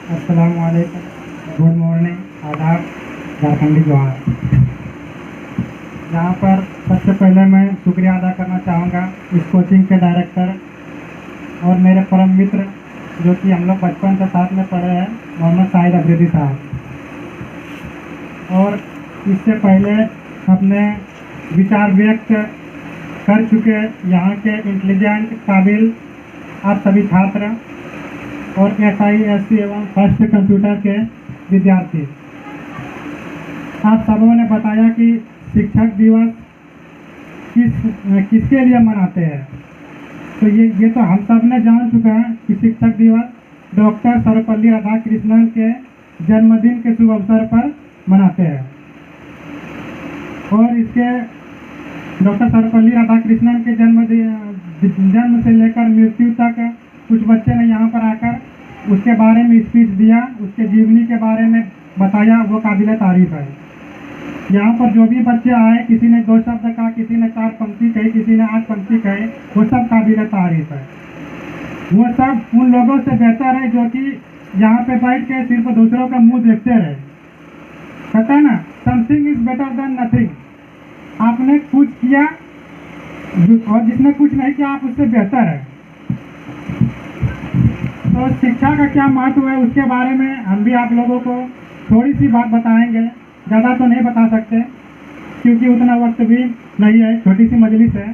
अस्सलाम वालेकुम, good morning, आदाब, झारखंडी जोहार। यहाँ पर सबसे पहले मैं शुक्रिया अदा करना चाहूँगा इस कोचिंग के डायरेक्टर और मेरे परम मित्र जो कि हम लोग बचपन से साथ में पढ़े हैं, मोहम्मद शाहिद अफरीदी साहब। और इससे पहले अपने विचार व्यक्त कर चुके यहाँ के इंटेलिजेंट, काबिल आप सभी छात्र और SI SC एवं फर्स्ट कंप्यूटर के विद्यार्थी। आप सबों ने बताया कि शिक्षक दिवस किसके लिए मनाते हैं। तो ये तो हम सब ने जान चुके हैं कि शिक्षक दिवस डॉक्टर सर्वपल्ली राधाकृष्णन के जन्मदिन के शुभ अवसर पर मनाते हैं। और इसके डॉक्टर सर्वपल्ली राधाकृष्णन के जन्म से लेकर मृत्यु तक कुछ बच्चे ने यहाँ पर आकर उसके बारे में स्पीच दिया, उसके जीवनी के बारे में बताया, वो काबिल तारीफ है। यहाँ पर जो भी बच्चे आए, किसी ने 2 शब्द कहा, किसी ने 4 पंक्ति कही, किसी ने 8 पंक्ति कही, वो सब काबिल तारीफ है। वो सब उन लोगों से बेहतर है जो कि यहाँ पे बैठ के सिर्फ दूसरों का मुंह देखते रहे। कहता है ना, something is better than nothing. आपने कुछ किया और जिसने कुछ नहीं किया आप उससे बेहतर है। तो शिक्षा का क्या महत्व है उसके बारे में हम भी आप लोगों को थोड़ी सी बात बताएंगे। ज़्यादा तो नहीं बता सकते क्योंकि उतना वक्त भी नहीं है, छोटी सी मजलिस है।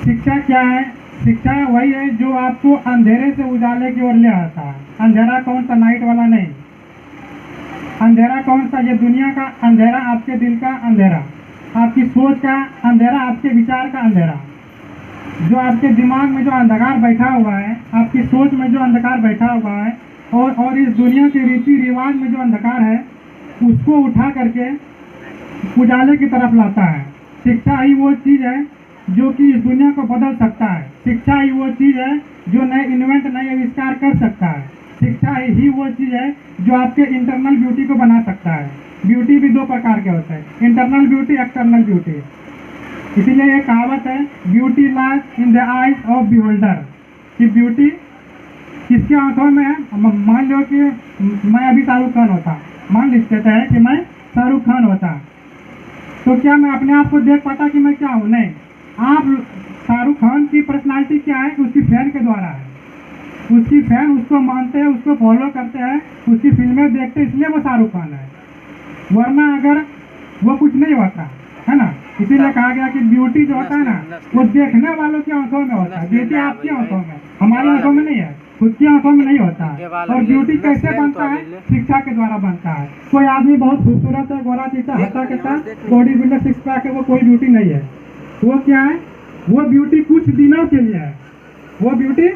शिक्षा क्या है? शिक्षा वही है जो आपको अंधेरे से उजाले की ओर ले आता है। अंधेरा कौन सा? नाइट वाला नहीं। अंधेरा कौन सा? ये दुनिया का अंधेरा, आपके दिल का अंधेरा, आपकी सोच का अंधेरा, आपके विचार का अंधेरा। जो आपके दिमाग में जो अंधकार बैठा हुआ है, आपकी सोच में जो अंधकार बैठा हुआ है और इस दुनिया के रीति रिवाज में जो अंधकार है, उसको उठा करके उजाले की तरफ लाता है। शिक्षा ही वो चीज़ है जो कि इस दुनिया को बदल सकता है। शिक्षा ही वो चीज़ है जो नए इन्वेंट, नए आविष्कार कर सकता है। शिक्षा ही वो चीज़ है जो आपके इंटरनल ब्यूटी को बना सकता है। ब्यूटी भी 2 प्रकार के होते हैं, इंटरनल ब्यूटी, एक्सटर्नल ब्यूटी। इसीलिए ये कहावत है, beauty lies in the eyes of beholder, कि ब्यूटी किसके आंखों में है। मान लो कि मैं अभी शाहरुख खान होता, मान लेते हैं कि मैं शाहरुख खान होता, तो क्या मैं अपने आप को देख पाता कि मैं क्या हूँ? नहीं। आप शाहरुख खान की पर्सनालिटी क्या है? उसकी फैन के द्वारा है। उसकी फैन उसको मानते हैं, उसको फॉलो करते हैं, उसकी फिल्में देखते हैं, इसलिए वो शाहरुख खान है। वरना अगर वो कुछ नहीं होता है ना। इसीलिए कहा गया कि ब्यूटी जो होता है ना, वो देखने वालों की आंखों में होता है। ब्यूटी आपकी आंखों में, हमारी आंखों में नहीं है, खुद की आंखों में नहीं होता। और ब्यूटी कैसे बनता है? शिक्षा के द्वारा बनता है। कोई आदमी बहुत खूबसूरत है, गोरा चीता, हंसा कहता, बॉडी बिल्डर, 6 पैक है, वो कोई ब्यूटी नहीं है। वो क्या है? वो ब्यूटी कुछ दिनों के लिए है। वो ब्यूटी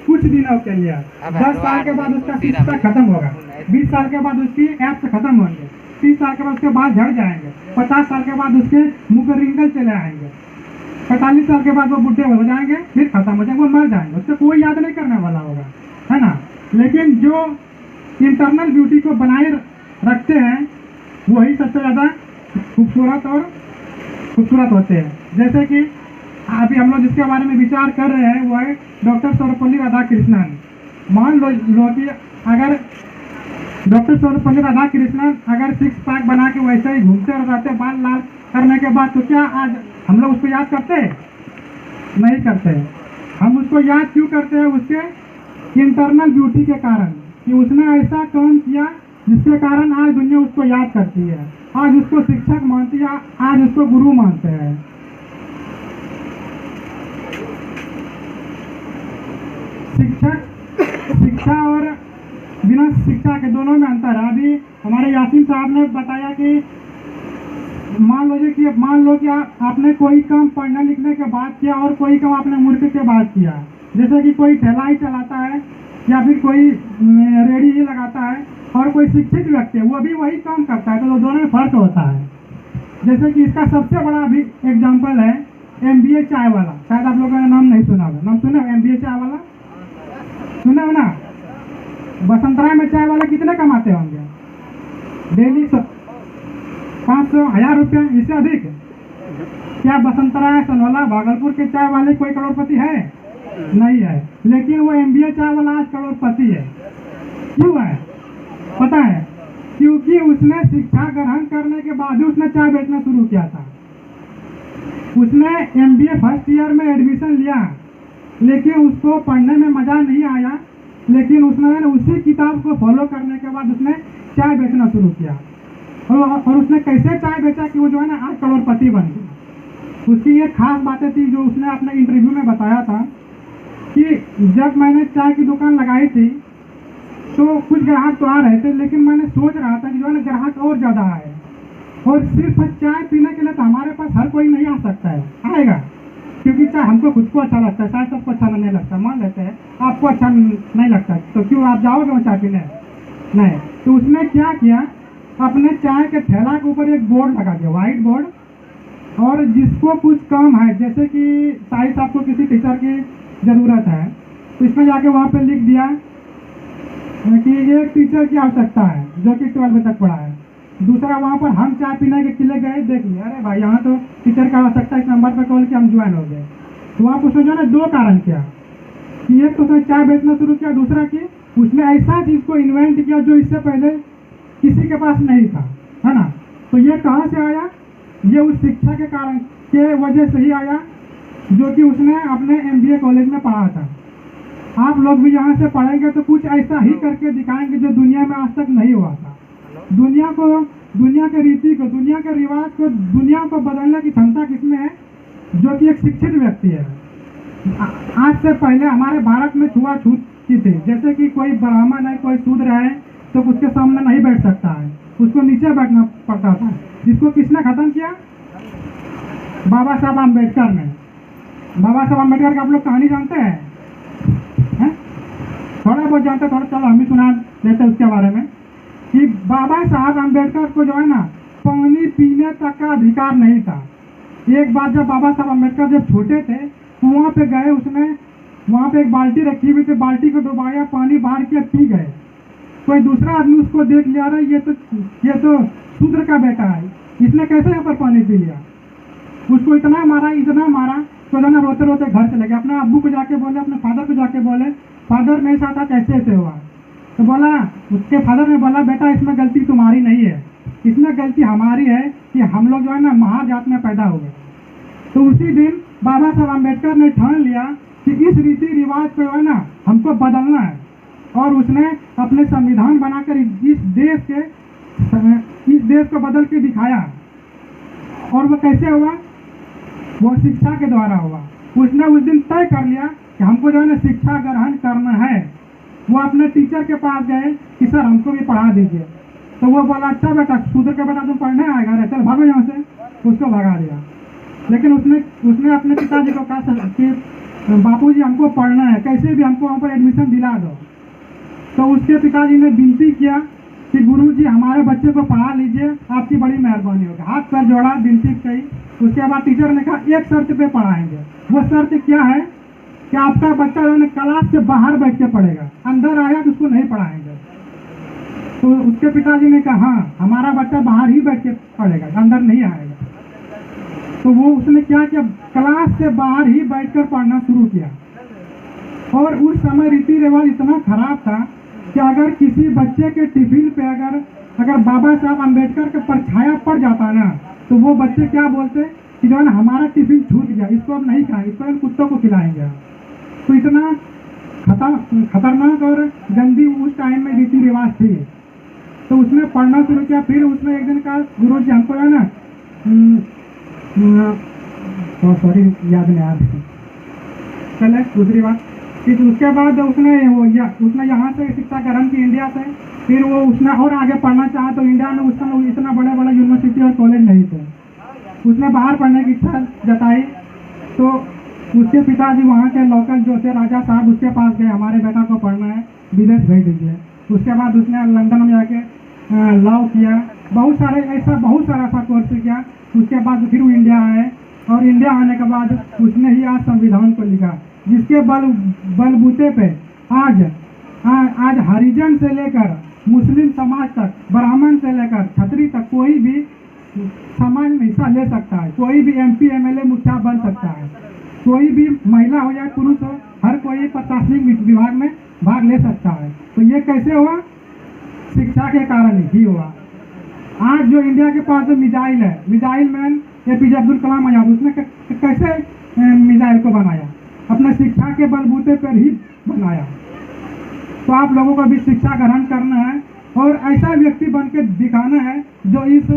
कुछ दिनों के लिए है। 10 साल के बाद उसका 6 पैक खत्म होगा, 20 साल के बाद उसकी एब्स खत्म होंगे, 30 साल के बाद उसके बाल झड़ जाएंगे, 50 साल के बाद उसके मुंह पर रिंकल चले आएंगे, 45 साल के बाद वो बुढ़े हो जाएंगे, फिर खत्म हो जाएंगे, वो मर जाएंगे, उससे कोई याद नहीं करने वाला होगा, है ना। लेकिन जो इंटरनल ब्यूटी को बनाए रखते हैं वही सबसे ज़्यादा खूबसूरत होते हैं। जैसे कि अभी हम लोग जिसके बारे में विचार कर रहे हैं वो है डॉक्टर सर्वपल्ली राधाकृष्णन। मान लो कि अगर डॉक्टर सर्वपल्ली राधाकृष्णन अगर 6 पैक बना के वैसे ही घूमते रहते, बाल लाल करने के बाद, तो क्या आज हम लोग उसको याद करते हैं? नहीं करते। हम उसको याद क्यों करते हैं? उसके इंटरनल ब्यूटी के कारण, कि उसने ऐसा काम किया जिसके कारण आज दुनिया उसको याद करती है, आज उसको शिक्षक मानती है, आज उसको गुरु मानते हैं। शिक्षा और बिना शिक्षा के दोनों में अंतर है। अभी हमारे यासीन साहब ने बताया कि मान लो कि आपने कोई काम पढ़ने लिखने के बाद किया और कोई काम आपने मूर्ख के बाद किया। जैसे कि कोई ठेला ही चलाता है या फिर कोई रेडी ही लगाता है और कोई शिक्षित व्यक्ति है, वो भी वही काम करता है, तो दोनों में फर्क होता है। जैसे कि इसका सबसे बड़ा अभी एग्जाम्पल है MBA चाय वाला। शायद आप लोगों ने नाम नहीं सुना होगा। नाम सुना MBA चाय वाला? सुना हो ना? बसंतराय में चाय वाले कितने कमाते होंगे? डेली 500-1000 रुपया, इससे अधिक? क्या बसंतराय, सनवाला, भागलपुर के चाय वाले कोई करोड़पति है? नहीं है। लेकिन वो MBA चाय वाला आज करोड़पति है। क्यों ग्रहण करने के बाद ही उसने चाय बेचना शुरू किया था। उसने MBA फर्स्ट ईयर में एडमिशन लिया, लेकिन उसको पढ़ने में मज़ा नहीं आया, लेकिन उसने उसी किताब को फॉलो करने के बाद उसने चाय बेचना शुरू किया। और उसने कैसे चाय बेचा कि वो जो है ना आज करोड़पति बन गया। उसकी एक खास बातें थी जो उसने अपने इंटरव्यू में बताया था कि जब मैंने चाय की दुकान लगाई थी तो कुछ ग्राहक तो आ रहे थे, लेकिन मैंने सोच रहा था कि जो है ना ग्राहक और ज़्यादा आए, और सिर्फ चाय पीने के लिए तो हमारे पास हर कोई नहीं आ सकता है, आएगा, क्योंकि चाय हमको खुद को अच्छा लगता है, शायद सबको अच्छा नहीं लगता। मान लेते हैं आपको अच्छा नहीं लगता, तो क्यों आप जाओगे वो चाय पीने? नहीं। तो उसने क्या किया, अपने चाय के ठेला के ऊपर एक बोर्ड लगा दिया, वाइट बोर्ड, और जिसको कुछ काम है, जैसे कि शायद आपको किसी टीचर की ज़रूरत है, तो इसमें जाके वहाँ पे लिख दिया कि एक टीचर की आवश्यकता है जो कि 12वीं तक पढ़ा है। दूसरा वहाँ पर हम चाय पीने के किले गए, देख लिया अरे भाई यहाँ तो टीचर का आवश्यकता, इस नंबर पर कॉल किया, हम ज्वाइन हो गए। तो वहाँ पर उसने जो है ना 2 कारण किया कि एक तो उसने चाय बेचना शुरू किया, दूसरा कि उसने ऐसा चीज़ को इन्वेंट किया जो इससे पहले किसी के पास नहीं था, है ना। तो ये कहाँ से आया? ये उस शिक्षा के कारण के वजह से ही आया जो कि उसने अपने MBA कॉलेज में पढ़ा था। आप लोग भी यहाँ से पढ़ेंगे तो कुछ ऐसा ही करके दिखाएंगे जो दुनिया में आज तक नहीं हुआ था। दुनिया के रीति को, दुनिया के रिवाज को, दुनिया को बदलने की क्षमता किसमें है? जो कि एक शिक्षित व्यक्ति है। आज से पहले हमारे भारत में छुआछूत की थी, जैसे कि कोई ब्राह्मण है, कोई शूद्र है तो उसके सामने नहीं बैठ सकता है, उसको नीचे बैठना पड़ता था, जिसको किसने खत्म किया? बाबा साहब अम्बेडकर ने। बाबा साहब अम्बेडकर की आप लोग कहानी जानते हैं? थोड़ा बहुत जानते, थोड़ा चलो हम भी सुना देते उसके बारे में कि बाबा साहब अम्बेडकर को जो है ना पानी पीने तक का अधिकार नहीं था। एक बार जब बाबा साहब अम्बेडकर जब छोटे थे, कुआं पे गए, उसने वहाँ पे एक बाल्टी रखी हुई थी, बाल्टी को डुबाया, पानी बाहर के पी गए। कोई दूसरा आदमी उसको देख लिया, रहा ये तो शूद्र का बेटा है, इसने कैसे यहाँ पर पानी पी लिया? उसको इतना मारा, तो ना रोते रोते घर चले गए। अपने अब्बू को जाके बोले, अपने फादर को जाके बोले, फादर मेरे साथ आज ऐसे हुआ। तो बोला, उसके फादर ने बोला, बेटा इसमें गलती तुम्हारी नहीं है, इसमें गलती हमारी है कि हम लोग जो है ना महार जात में पैदा हो गए। तो उसी दिन बाबा साहब अम्बेडकर ने ठान लिया कि इस रीति रिवाज को जो है ना हमको बदलना है, और उसने अपने संविधान बनाकर इस देश को बदल के दिखाया। और वो कैसे हुआ? वो शिक्षा के द्वारा हुआ। उसने उस दिन तय कर लिया कि हमको जो है ना शिक्षा ग्रहण करना है। वो अपने टीचर के पास गए कि सर हमको भी पढ़ा दीजिए। तो वो बोला, अच्छा बेटा, शूद्र का बेटा तुम पढ़ने आएगा, अरे चल भागो यहाँ से, उसको भगा दिया। लेकिन उसने अपने पिताजी को कहा कि बापूजी हमको पढ़ना है, कैसे भी हमको वहाँ पर एडमिशन दिला दो। तो उसके पिताजी ने विनती किया कि गुरुजी हमारे बच्चे को पढ़ा लीजिए, आपकी बड़ी मेहरबानी होगी। हाथ पैर जोड़ा, विनती कही। उसके बाद टीचर ने कहा एक शर्त पे पढ़ाएंगे। वो शर्त क्या है कि आपका बच्चा जो है क्लास से बाहर बैठ के पढ़ेगा, अंदर आया तो उसको नहीं पढ़ाएंगे। तो उसके पिताजी ने कहा हाँ हमारा बच्चा बाहर ही बैठ के पढ़ेगा, अंदर नहीं आएगा। तो वो उसने क्या किया, क्लास से बाहर ही बैठकर पढ़ना शुरू किया। और उस समय रीति रिवाज इतना खराब था कि अगर किसी बच्चे के टिफिन पे अगर बाबा साहब अम्बेडकर का परछाया पड़ जाता ना, तो वो बच्चे क्या बोलते कि जो है ना हमारा टिफिन छूट गया, इसको अब नहीं खाएंगे, इसको हम कुत्तों को खिलाएंगे। तो इतना खतरनाक और गंदी उस टाइम में रीति रिवाज थी। तो उसने पढ़ना शुरू किया। फिर उसने एक दिन कहा, गुरु जी हमको है ना सॉरी याद नहीं आ रही, चले दूसरी बात। फिर उसके बाद उसने यहाँ से शिक्षा ग्रहण की, इंडिया से। फिर वो उसने और आगे पढ़ना चाहा तो इंडिया में उस समय इतना बड़े बड़े यूनिवर्सिटी और कॉलेज नहीं थे। उसने बाहर पढ़ने की इच्छा जताई। तो उसके पिताजी वहाँ के लोकल जो थे राजा साहब, उसके पास गए, हमारे बेटा को पढ़ना है, विदेश भेज दीजिए। उसके बाद उसने लंदन में जाके लॉ किया, बहुत सारा ऐसा कोर्स किया। उसके बाद फिर वो इंडिया आए, और इंडिया आने के बाद उसने ही आज संविधान को लिखा, जिसके बलबूते पे आज हरिजन से लेकर मुस्लिम समाज तक, ब्राह्मण से लेकर छत्री तक कोई भी समाज में हिस्सा ले सकता है। कोई भी MP MLA मुखिया बन सकता है, कोई भी महिला हो या पुरुष हो, हर कोई प्रशासनिक विभाग में भाग ले सकता है। तो ये कैसे हुआ? शिक्षा के कारण ही हुआ। आज जो इंडिया के पास जो मिसाइल है, missile man APJ Abdul Kalam Azad, उसने कैसे मिसाइल को बनाया? अपने शिक्षा के बलबूते पर ही बनाया। तो आप लोगों को भी शिक्षा ग्रहण करना है और ऐसा व्यक्ति बन के दिखाना है जो इस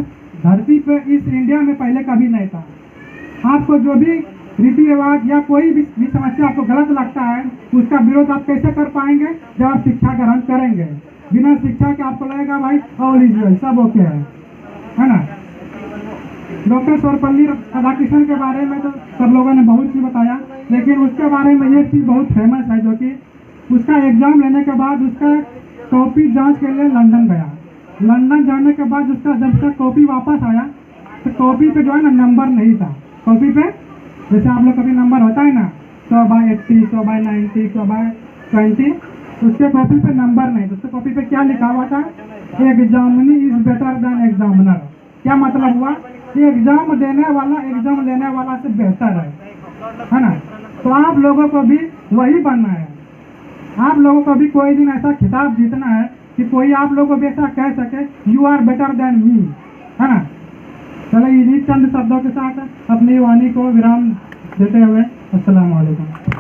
धरती पे, इस इंडिया में पहले कभी नहीं था। आपको जो भी रीति रिवाज या कोई भी समस्या आपको गलत लगता है, उसका विरोध आप कैसे कर पाएंगे? जब आप शिक्षा ग्रहण करेंगे। बिना शिक्षा के आपको लगेगा भाई ऑल इज वेल, सब ओके है ना। डॉक्टर सर्वपल्ली राधाकृष्णन के बारे में तो सब लोगों ने बहुत चीज बताया, लेकिन उसके बारे में एक चीज बहुत फेमस है, जो कि उसका एग्जाम लेने के बाद उसका कॉपी जांच के लिए लंदन गया। लंदन जाने के बाद जब उसका कॉपी वापस आया तो कॉपी पे जो है ना नंबर नहीं था। कॉपी पे जैसे आप लोग कभी नंबर होता है ना 100/80, 100/90, 100/20, उसके कॉपी पे नंबर नहीं। उसके कॉपी पे क्या लिखा हुआ था? Examinee is better than examiner. क्या मतलब हुआ? एग्जाम देने वाला एग्जाम लेने वाला से बेहतर है ना। तो आप लोगों को भी वही बनना है। आप लोगों को भी कोई दिन ऐसा खिताब जीतना है कि कोई आप लोगों को भी ऐसा कह सके you are better than me, है ना। चलो इन्हीं चंद शब्दों के साथ अपनी वाणी को विराम देते हुए अस्सलाम वालेकुम।